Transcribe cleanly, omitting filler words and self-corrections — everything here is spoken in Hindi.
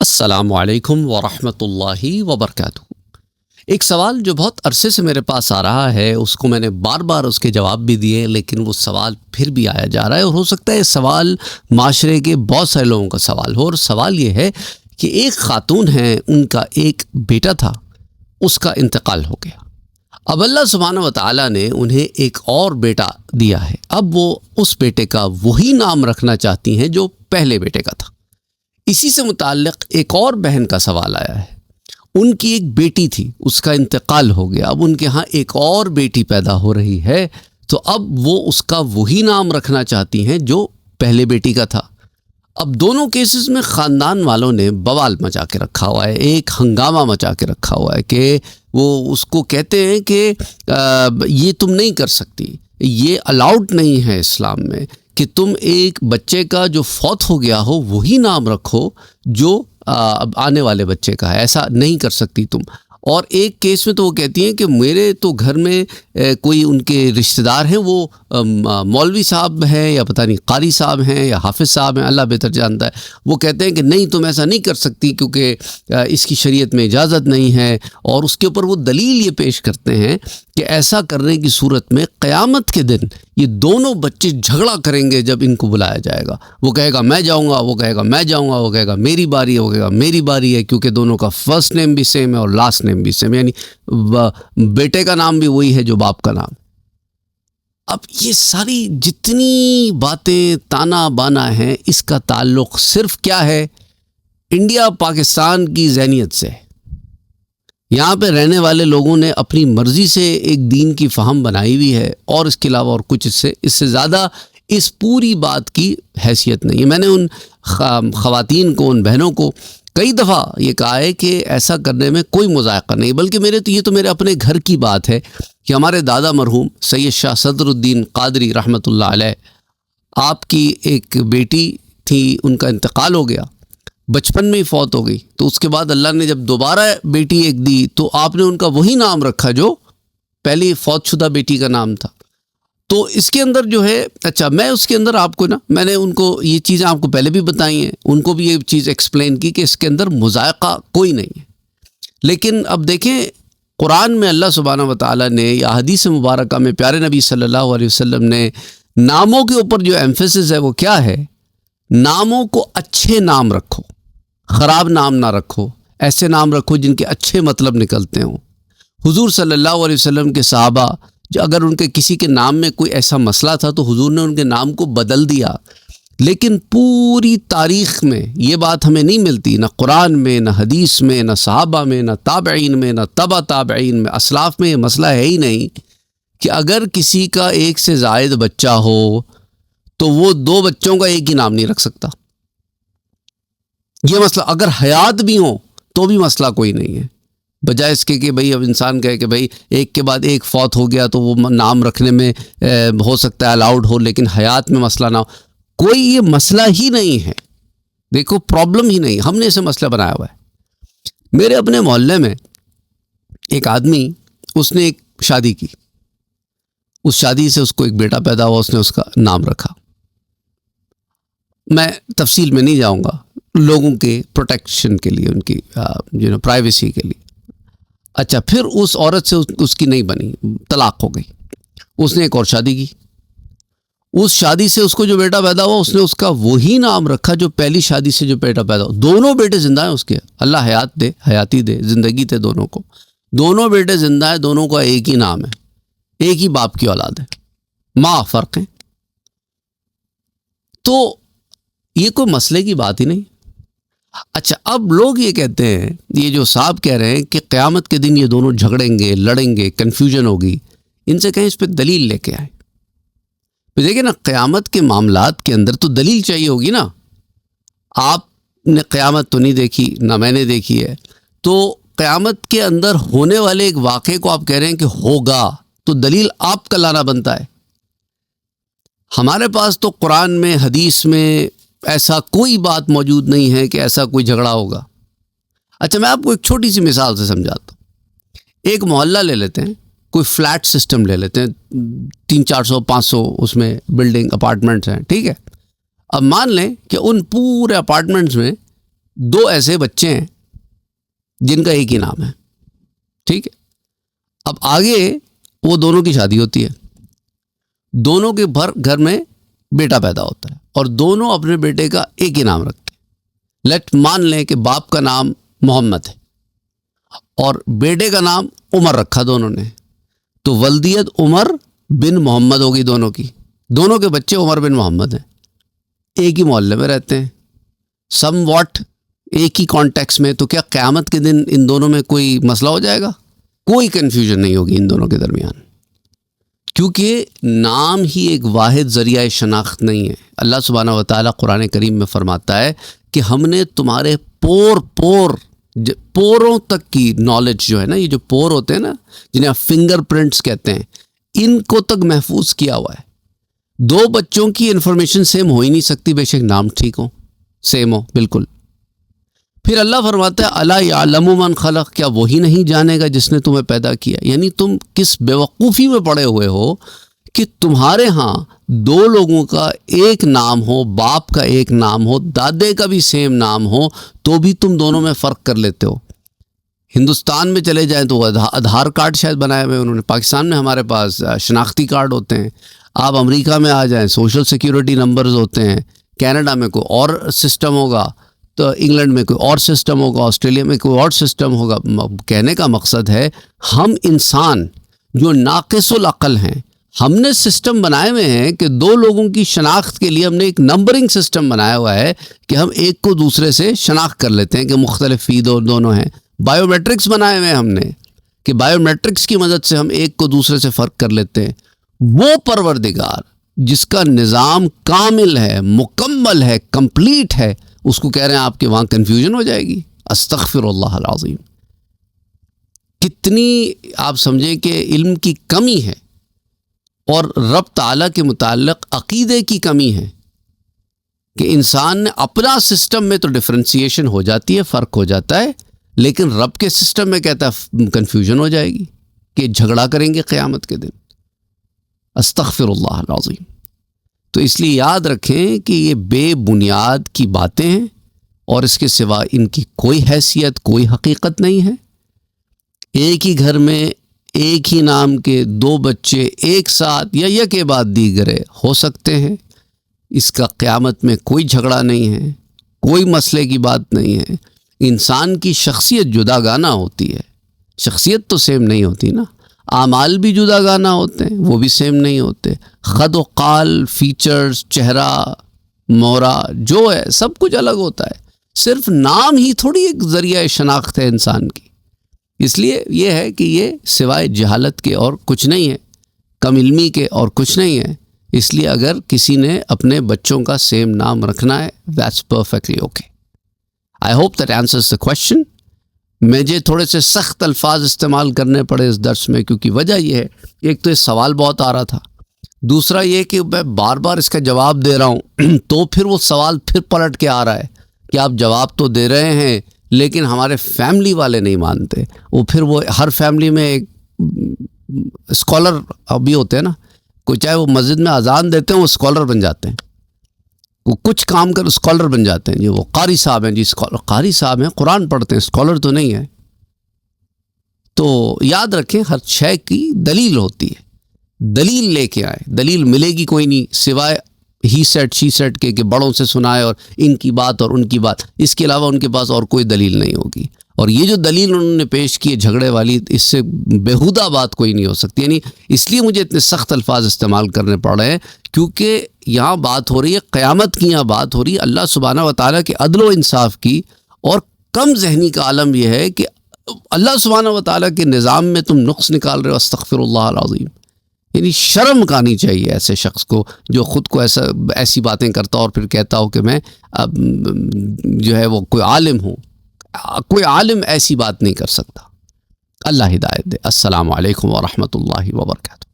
अस्सलामु अलैकुम वरहमतुल्लाहि वबरकातुहू। एक सवाल जो बहुत अरसे से मेरे पास आ रहा है, उसको मैंने बार बार उसके जवाब भी दिए, लेकिन वो सवाल फिर भी आया जा रहा है। और हो सकता है सवाल माशरे के बहुत सारे लोगों का सवाल हो। और सवाल ये है कि एक ख़ातून है, उनका एक बेटा था, उसका इंतकाल हो गया। अब अल्लाह सुब्हानहू व तआला ने उन्हें एक और बेटा दिया है। अब वो उस बेटे का वही नाम रखना चाहती हैं जो पहले बेटे का था। इसी से मुताल्लिक़ एक और बहन का सवाल आया है। उनकी एक बेटी थी, उसका इंतकाल हो गया। अब उनके यहाँ एक और बेटी पैदा हो रही है, तो अब वो उसका वही नाम रखना चाहती हैं जो पहले बेटी का था। अब दोनों केसेस में ख़ानदान वालों ने बवाल मचा के रखा हुआ है, एक हंगामा मचा के रखा हुआ है कि वो उसको कहते हैं कि ये तुम नहीं कर सकती, ये अलाउड नहीं है इस्लाम में कि तुम एक बच्चे का जो फौत हो गया हो वही नाम रखो जो अब आने वाले बच्चे का है। ऐसा नहीं कर सकती तुम। और एक केस में तो वो कहती हैं कि मेरे तो घर में कोई उनके रिश्तेदार हैं, वो मौलवी साहब हैं या पता नहीं कारी साहब हैं या हाफिज़ साहब हैं, अल्लाह बेहतर जानता है। वो कहते हैं कि नहीं, तुम ऐसा नहीं कर सकती क्योंकि इसकी शरीयत में इजाज़त नहीं है। और उसके ऊपर वो दलील ये पेश करते हैं कि ऐसा करने की सूरत में क़यामत के दिन ये दोनों बच्चे झगड़ा करेंगे जब इनको बुलाया जाएगा। वो कहेगा मैं जाऊंगा, वो कहेगा मैं जाऊंगा, वो कहेगा मेरी बारी है, वो कहेगा मेरी बारी है, क्योंकि दोनों का फर्स्ट नेम भी सेम है और लास्ट नेम भी सेम, यानी बेटे का नाम भी वही है जो बाप का नाम। अब ये सारी जितनी बातें ताना बाना हैं, इसका ताल्लुक़ सिर्फ क्या है, इंडिया पाकिस्तान की ज़हनियत से। यहाँ पे रहने वाले लोगों ने अपनी मर्ज़ी से एक दीन की फ़हम बनाई हुई है, और इसके अलावा और कुछ इससे ज़्यादा इस पूरी बात की हैसियत नहीं है। मैंने उन ख़वातीन को, उन बहनों को कई दफ़ा ये कहा है कि ऐसा करने में कोई मुज़ायक़ा नहीं, बल्कि ये तो मेरे अपने घर की बात है कि हमारे दादा मरहूम सैयद शाह सदरुद्दीन क़ादरी रहमतुल्लाह अलैह, आपकी एक बेटी थी, उनका इंतकाल हो गया, बचपन में ही फौत हो गई। तो उसके बाद अल्लाह ने जब दोबारा बेटी एक दी तो आपने उनका वही नाम रखा जो पहली फौतशुदा बेटी का नाम था। तो इसके अंदर जो है, अच्छा, मैं उसके अंदर आपको मैंने उनको ये चीज़ें आपको पहले भी बताई हैं, उनको भी ये चीज़ एक्सप्लेन की कि इसके अंदर मुज़ायक़ा कोई नहीं है। लेकिन अब देखें, कुरान में अल्लाह सुब्हानहू व तआला ने या हदीस मुबारका में प्यारे नबी सल्लल्लाहु अलैहि वसल्लम ने नामों के ऊपर जो एम्फेसिस है वो क्या है, नामों को अच्छे नाम रखो, ख़राब नाम ना रखो, ऐसे नाम रखो जिनके अच्छे मतलब निकलते हों। हुजूर सल्लल्लाहु अलैहि वसल्लम के सहाबा, जो अगर उनके किसी के नाम में कोई ऐसा मसला था तो हुजूर ने उनके नाम को बदल दिया। लेकिन पूरी तारीख़ में ये बात हमें नहीं मिलती, ना कुरान में, ना हदीस में, ना सहाबा में, ना ताबईन में, ना तबा ताबईन में, असलाफ़ में ये मसला है ही नहीं कि अगर किसी का एक से ज़ायद बच्चा हो तो वो दो बच्चों का एक ही नाम नहीं रख सकता। ये मसला अगर हयात भी हो तो भी मसला कोई नहीं है, बजाय इसके कि भाई अब इंसान कहे कि भाई एक के बाद एक फौत हो गया तो वो नाम रखने में हो सकता है अलाउड हो, लेकिन हयात में मसला ना हो। कोई ये मसला ही नहीं है, देखो प्रॉब्लम ही नहीं, हमने इसे मसला बनाया हुआ है। मेरे अपने मोहल्ले में एक आदमी, उसने एक शादी की, उस शादी से उसको एक बेटा पैदा हुआ, उसने उसका नाम रखा। मैं तफसील में नहीं जाऊंगा, लोगों के प्रोटेक्शन के लिए, उनकी प्राइवेसी के लिए। अच्छा, फिर उस औरत से उसकी नहीं बनी, तलाक हो गई, उसने एक और शादी की। उस शादी से उसको जो बेटा पैदा हुआ, उसने उसका वही नाम रखा जो पहली शादी से जो बेटा पैदा हुआ। दोनों बेटे जिंदा हैं उसके, अल्लाह हयात दे, हयाती दे, जिंदगी दे दोनों को। दोनों बेटे जिंदा हैं, दोनों का एक ही नाम है, एक ही बाप की औलाद है, माँ फ़र्क है। तो ये कोई मसले की बात ही नहीं। अच्छा, अब लोग ये कहते हैं, ये जो साहब कह रहे हैं कि क़यामत के दिन ये दोनों झगड़ेंगे, लड़ेंगे, कन्फ्यूजन होगी, इनसे कहें इस पर दलील लेके आए। तो देखिए ना, क़यामत के मामलात के अंदर तो दलील चाहिए होगी ना। आपने क़यामत तो नहीं देखी, ना मैंने देखी है, तो क़यामत के अंदर होने वाले एक वाक़े को आप कह रहे हैं कि होगा, तो दलील आपका लाना बनता है। हमारे पास तो कुरान में, हदीस में ऐसा कोई बात मौजूद नहीं है कि ऐसा कोई झगड़ा होगा। अच्छा, मैं आपको एक छोटी सी मिसाल से समझाता हूँ। एक मोहल्ला ले लेते हैं, कोई फ्लैट सिस्टम ले लेते हैं, 300-400-500 उसमें बिल्डिंग अपार्टमेंट्स हैं, ठीक है। अब मान लें कि उन पूरे अपार्टमेंट्स में 2 ऐसे बच्चे हैं जिनका एक ही नाम है, ठीक है। अब आगे वो दोनों की शादी होती है, दोनों के घर में बेटा पैदा होता है और दोनों अपने बेटे का एक ही नाम रखते हैं। लेट मान लें कि बाप का नाम मोहम्मद है और बेटे का नाम उमर रखा दोनों ने, तो वल्दियत उमर बिन मोहम्मद होगी दोनों की। दोनों के बच्चे उमर बिन मोहम्मद हैं, एक ही मोहल्ले में रहते हैं, सम वॉट एक ही कॉन्टेक्स्ट में। तो क्या क़यामत के दिन इन दोनों में कोई मसला हो जाएगा? कोई कन्फ्यूजन नहीं होगी इन दोनों के दरमियान, क्योंकि नाम ही एक वाहिद ज़रिया शनाख्त नहीं है। अल्लाह सुब्हानहू व तआला कुरान करीम में फरमाता है कि हमने तुम्हारे पोरों तक की नॉलेज जो है ना, ये जो पोर होते हैं ना, जिन्हें आप फिंगरप्रिंट्स कहते हैं, इनको तक महफूज किया हुआ है। 2 बच्चों की इंफॉर्मेशन सेम हो ही नहीं सकती, बेशक नाम ठीक हो, सेम हो बिल्कुल। फिर अल्लाह फरमाता है अला यअलमु मन खलक, क्या वही नहीं जानेगा जिसने तुम्हें पैदा किया? यानी तुम किस बेवकूफ़ी में पड़े हुए हो कि तुम्हारे यहाँ 2 लोगों का एक नाम हो, बाप का एक नाम हो, दादे का भी सेम नाम हो, तो भी तुम दोनों में फ़र्क कर लेते हो। हिंदुस्तान में चले जाएं तो आधार कार्ड शायद बनाए हुए उन्होंने, पाकिस्तान में हमारे पास शनाख्ती कार्ड होते हैं। आप अमेरिका में आ जाएं, सोशल सिक्योरिटी नंबर्स होते हैं। कनाडा में कोई और सिस्टम होगा, तो इंग्लैंड में कोई और सिस्टम होगा, ऑस्ट्रेलिया में कोई और सिस्टम होगा। कहने का मकसद है हम इंसान जो नाक़िसुल अक़ल हैं, हमने सिस्टम बनाए हुए हैं कि 2 लोगों की शनाख्त के लिए हमने एक नंबरिंग सिस्टम बनाया हुआ है कि हम एक को दूसरे से शनाख्त कर लेते हैं कि मुख्तलिफ फ़ीद और दोनों हैं। बायोमेट्रिक्स बनाए हुए हैं हमने कि बायोमेट्रिक्स की मदद से हम एक को दूसरे से फ़र्क कर लेते हैं। वो परवरदिगार जिसका निज़ाम कामिल है, मुकम्मल है, कंप्लीट है, उसको कह रहे हैं आपके वहाँ कन्फ्यूजन हो जाएगी। अस्तग़फिरुल्लाह अल-अज़ीम। कितनी आप समझें कि इल्म की कमी है और रब ताला के मुताल्लिक़ अक़ीदे की कमी है कि इंसान ने अपना सिस्टम में तो डिफ्रेंसिएशन हो जाती है, फ़र्क हो जाता है, लेकिन रब के सिस्टम में कहता है कन्फ्यूजन हो जाएगी कि झगड़ा करेंगे क़यामत के दिन। अस्तग़फिरुल्लाह अल-अज़ीम। तो इसलिए याद रखें कि ये बेबुनियाद की बातें हैं और इसके सिवा इनकी कोई हैसियत, कोई हकीकत नहीं है। एक ही घर में एक ही नाम के 2 बच्चे एक साथ या एक के बाद दीगरे हो सकते हैं, इसका क़यामत में कोई झगड़ा नहीं है, कोई मसले की बात नहीं है। इंसान की शख्सियत जुदागाना होती है, शख्सियत तो सेम नहीं होती ना, आमाल भी जुदागाना होते हैं, वो भी सेम नहीं होते। ख़द व क़ाल, फ़ीचर्स, चेहरा, मोहरा जो है सब कुछ अलग होता है। सिर्फ नाम ही थोड़ी एक ज़रिया शनाख्त है इंसान की। इसलिए ये है कि ये सिवाय जहालत के और कुछ नहीं है, कम इल्मी के और कुछ नहीं है। इसलिए अगर किसी ने अपने बच्चों का सेम नाम रखना है, that's perfectly okay. I hope that answers the question. मुझे थोड़े से सख्त अल्फाज इस्तेमाल करने पड़े इस दर्स में, क्योंकि वजह यह है, एक तो ये सवाल बहुत आ रहा था, दूसरा ये कि मैं बार बार इसका जवाब दे रहा हूँ तो फिर वो सवाल फिर पलट के आ रहा है कि आप जवाब तो दे रहे हैं लेकिन हमारे फैमिली वाले नहीं मानते। वो हर फैमिली में एक स्कॉलर अभी होते हैं ना, कोई चाहे वो मस्जिद में अजान देते हैं वो स्कॉलर बन जाते हैं, वो कुछ काम कर स्कॉलर बन जाते हैं जी, वो कारी साहब हैं जी, कारी साहब हैं, कुरान पढ़ते हैं, स्कॉलर तो नहीं है। तो याद रखें हर शय की दलील होती है, दलील लेके आए। दलील मिलेगी कोई नहीं सिवाय ही सेट शी सेट के बड़ों से सुनाए और इनकी बात और उनकी बात, इसके अलावा उनके पास और कोई दलील नहीं होगी। और ये जो दलील उन्होंने पेश की है झगड़े वाली, इससे बेहुदा बात कोई नहीं हो सकती। यानी इसलिए मुझे इतने सख्त अल्फाज इस्तेमाल करने पड़ रहे हैं क्योंकि यहाँ बात हो रही है क़यामत की, यहाँ बात हो रही है अल्लाह सुब्हानहू व तआला के अदल व इंसाफ की। और कम जहनी का आलम यह है कि अल्लाह सुब्हानहू व तआला के निज़ाम में तुम नुक्स निकाल रहे हो। अस्तग़फिरुल्लाह अल-अज़ीम। यानी शर्म करनी चाहिए ऐसे शख्स को जो ख़ुद को ऐसी बातें करता और फिर कहता हो कि मैं अब जो है वो कोई आलिम हूँ। कोई आलिम ऐसी बात नहीं कर सकता। अल्लाह हिदायत दे। अस्सलामु अलैकुम व रहमतुल्लाहि व बरकातुहू।